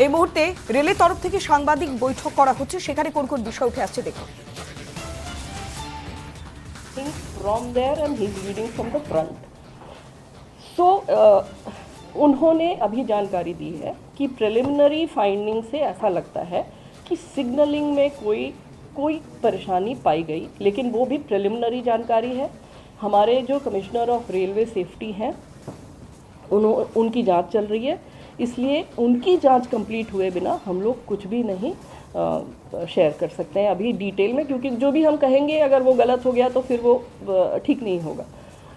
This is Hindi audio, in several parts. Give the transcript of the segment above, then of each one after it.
এই মুহূর্তে রেলের তরফ থেকে সাংবাদিক বৈঠক করা হচ্ছে, সেখানে কোন কোন বিষয় উঠে আসছে দেখুন। From there and he's leading from the front. So उन्होंने अभी जानकारी दी है कि प्रिलिमिनरी फाइंडिंग से ऐसा लगता है कि सिग्नलिंग में कोई परेशानी पाई गई, लेकिन वो भी प्रिलिमिनरी जानकारी है। हमारे जो कमिश्नर ऑफ रेलवे सेफ्टी हैं उनकी जांच चल रही है, इसलिए उनकी जांच कंप्लीट हुए बिना हम लोग कुछ भी नहीं शेयर कर सकते हैं अभी डिटेल में, क्योंकि जो भी हम कहेंगे अगर वो गलत हो गया तो फिर वो ठीक नहीं होगा।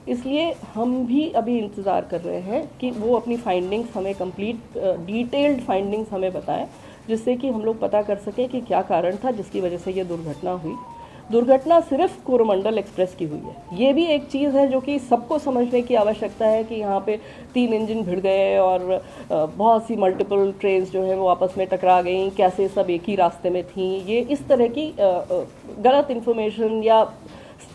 इसलिए हम भी अभी इंतज़ार कर रहे हैं कि वो अपनी फाइंडिंग्स हमें कंप्लीट डिटेल्ड फाइंडिंग्स हमें बताएं, जिससे कि हम लोग पता कर सकें कि क्या कारण था जिसकी वजह से ये दुर्घटना हुई। दुर्घटना सिर्फ कोरोमंडल एक्सप्रेस की हुई है, ये भी एक चीज़ है जो कि सबको समझने की आवश्यकता है कि यहाँ पे 3 इंजन भिड़ गए और बहुत सी मल्टीपल ट्रेन्स जो है वो आपस में टकरा गई, कैसे सब एक ही रास्ते में थीं। ये इस तरह की गलत इन्फॉर्मेशन या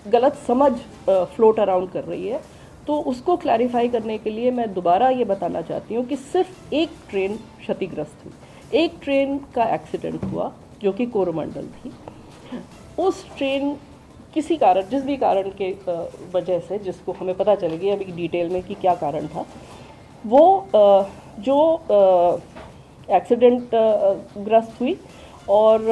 गलत समझ फ्लोट अराउंड कर रही है, तो उसको क्लैरिफाई करने के लिए मैं दोबारा ये बताना चाहती हूँ कि सिर्फ एक ट्रेन क्षतिग्रस्त हुई, एक ट्रेन का एक्सीडेंट हुआ जो कि कोरोमंडल थी। उस ट्रेन किसी कारण, जिस भी कारण के वजह से, जिसको हमें पता चल गया अभी डिटेल में कि क्या कारण था, वो जो एक्सीडेंट ग्रस्त हुई और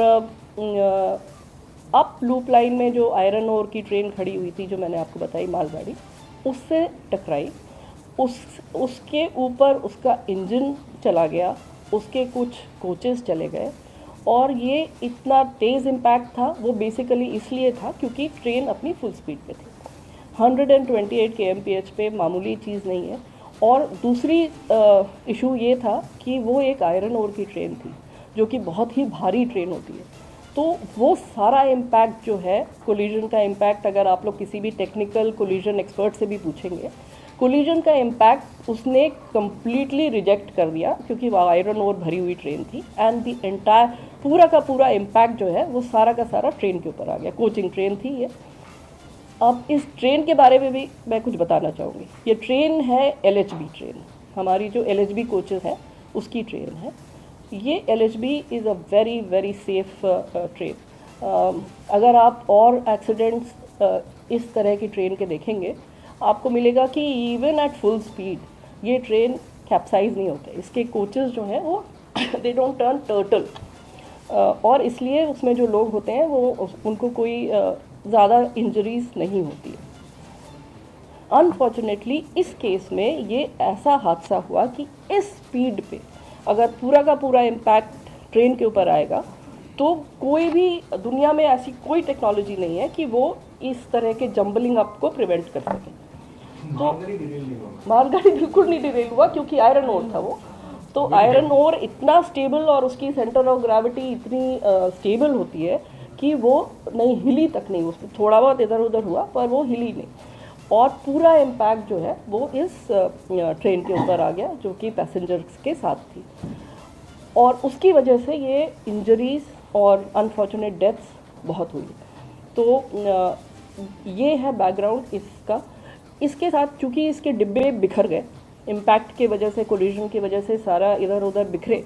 अप लूप लाइन में जो आयरन ओर की ट्रेन खड़ी हुई थी, जो मैंने आपको बताई मालगाड़ी, उससे टकराई। उसके ऊपर उसका इंजन चला गया, उसके कुछ कोचेस चले गए, और ये इतना तेज़ इम्पैक्ट था वो बेसिकली इसलिए था क्योंकि ट्रेन अपनी फुल स्पीड पे थी। 128 kmph पे मामूली चीज़ नहीं है। और दूसरी इशू ये था कि वो एक आयरन ओर की ट्रेन थी जो कि बहुत ही भारी ट्रेन होती है, तो वो सारा इम्पैक्ट जो है, कोलिजन का इम्पैक्ट, अगर आप लोग किसी भी टेक्निकल कोलिजन एक्सपर्ट से भी पूछेंगे, कोलिजन का इम्पैक्ट उसने कम्प्लीटली रिजेक्ट कर दिया क्योंकि वो आयरन ओर भरी हुई ट्रेन थी। एंड द एंटायर पूरा का पूरा इम्पैक्ट जो है वो सारा का सारा ट्रेन के ऊपर आ गया। कोचिंग ट्रेन थी ये। अब इस ट्रेन के बारे में भी मैं कुछ बताना चाहूँगी। ये ट्रेन है LHB ट्रेन, हमारी जो LHB कोचेस है उसकी ट्रेन है ये। LHB is a very very safe train. अगर आप और एक्सीडेंट्स इस तरह की ट्रेन के देखेंगे, आपको मिलेगा कि इवन एट फुल स्पीड ये ट्रेन कैप्साइज नहीं होते। इसके कोचेस जो हैं वो दे डोंट टर्न टर्टल, और इसलिए उसमें जो लोग होते हैं वो उनको कोई ज़्यादा इंजरीज नहीं होती है। अनफॉर्चुनेटली इस केस में ये ऐसा हादसा हुआ कि इस स्पीड पे अगर पूरा का पूरा इम्पैक्ट ट्रेन के ऊपर आएगा तो कोई भी दुनिया में ऐसी कोई टेक्नोलॉजी नहीं है कि वो इस तरह के जंबलिंग अप को प्रिवेंट कर सके। तो मालगाड़ी बिल्कुल नहीं डिरेल हुआ क्योंकि आयरन ओर था वो। तो आयरन ओर इतना स्टेबल और उसकी सेंटर ऑफ ग्रेविटी इतनी स्टेबल होती है कि वो नहीं हिली तक नहीं, उसमें थोड़ा बहुत इधर उधर हुआ पर वो हिली नहीं, और पूरा इम्पैक्ट जो है वो इस ट्रेन के ऊपर आ गया जो कि पैसेंजर्स के साथ थी, और उसकी वजह से ये इंजरीज और अनफॉर्चुनेट डेथ्स बहुत हुई। तो ये है बैकग्राउंड इसका। इसके साथ चूँकि इसके डिब्बे बिखर गए इम्पैक्ट के वजह से, कोलिजन की वजह से सारा इधर उधर बिखरे,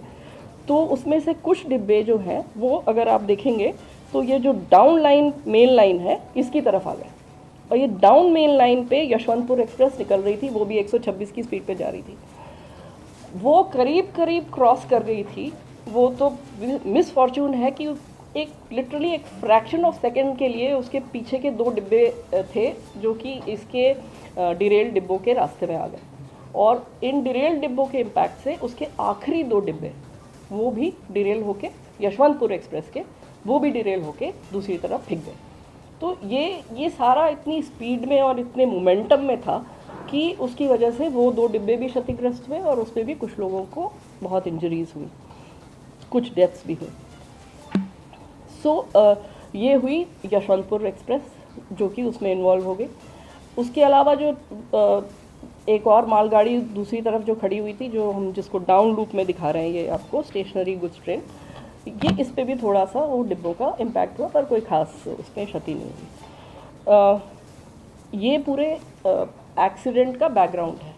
तो उसमें से कुछ डिब्बे जो हैं वो अगर आप देखेंगे तो ये जो डाउन लाइन मेन लाइन है इसकी तरफ आ गए, और ये डाउन मेन लाइन पे यशवंतपुर एक्सप्रेस निकल रही थी, वो भी 126 की स्पीड पे जा रही थी। वो करीब करीब क्रॉस कर गई थी। वो तो मिस फॉर्चून है कि एक लिटरली एक फ्रैक्शन ऑफ सेकेंड के लिए उसके पीछे के 2 डिब्बे थे जो कि इसके डिरेल डिब्बों के रास्ते में आ गए, और इन डिरेल डिब्बों के इम्पैक्ट से उसके आखिरी 2 डिब्बे वो भी डिरेल होके, यशवंतपुर एक्सप्रेस के, वो भी डिरेल होके दूसरी तरफ फिक गए। तो ये सारा इतनी स्पीड में और इतने मोमेंटम में था कि उसकी वजह से वो 2 डिब्बे भी क्षतिग्रस्त हुए और उसमें भी कुछ लोगों को बहुत इंजरीज हुई, कुछ डेथ्स भी हुई। सो ये हुई यशवंतपुर एक्सप्रेस जो कि उसमें इन्वॉल्व हो गई। उसके अलावा जो एक और मालगाड़ी दूसरी तरफ जो खड़ी हुई थी, जो हम जिसको डाउन लूप में दिखा रहे हैं ये आपको, स्टेशनरी गुड्स ट्रेन, ये इस पे भी थोड़ा सा वो डिब्बों का इम्पैक्ट हुआ पर कोई खास उसमें क्षति नहीं हुई। ये पूरे एक्सीडेंट का बैकग्राउंड है।